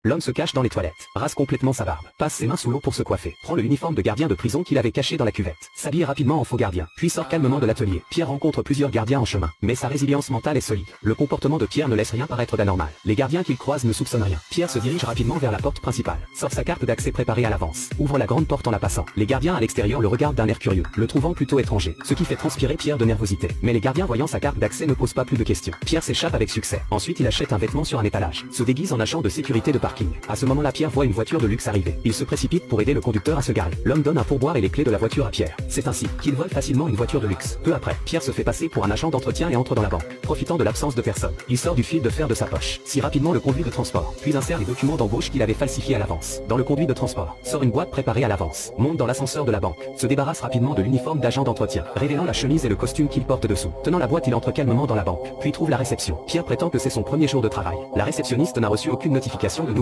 L'homme se cache dans les toilettes, rase complètement sa barbe, passe ses mains sous l'eau pour se coiffer, prend le uniforme de gardien de prison qu'il avait caché dans la cuvette, s'habille rapidement en faux gardien, puis sort calmement de l'atelier. Pierre rencontre plusieurs gardiens en chemin, mais sa résilience mentale est solide. Le comportement de Pierre ne laisse rien paraître d'anormal. Les gardiens qu'il croise ne soupçonnent rien. Pierre se dirige rapidement vers la porte principale, sort sa carte d'accès préparée à l'avance, ouvre la grande porte en la passant. Les gardiens à l'extérieur le regardent d'un air curieux, le trouvant plutôt étranger, ce qui fait transpirer Pierre de nervosité. Mais les gardiens voyant sa carte d'accès ne posent pas plus de questions. Pierre s'échappe avec succès. Ensuite il achète un vêtement sur un étalage, se déguise en agent de sécurité de parking. À ce moment-là Pierre voit une voiture de luxe arriver. Il se précipite pour aider le conducteur à se garer. L'homme donne un pourboire et les clés de la voiture à Pierre. C'est ainsi qu'il vole facilement une voiture de luxe. Peu après, Pierre se fait passer pour un agent d'entretien et entre dans la banque. Profitant de l'absence de personne, il sort du fil de fer de sa poche, scie rapidement le conduit de transport, puis insère les documents d'embauche qu'il avait falsifiés à l'avance. Dans le conduit de transport, sort une boîte préparée à l'avance, monte dans l'ascenseur de la banque, se débarrasse rapidement de l'uniforme d'agent d'entretien, révélant la chemise et le costume qu'il porte dessous. Tenant la boîte, il entre calmement dans la banque, puis trouve la réception. Pierre prétend que c'est son premier jour de travail. La réceptionniste n'a reçu aucune notification de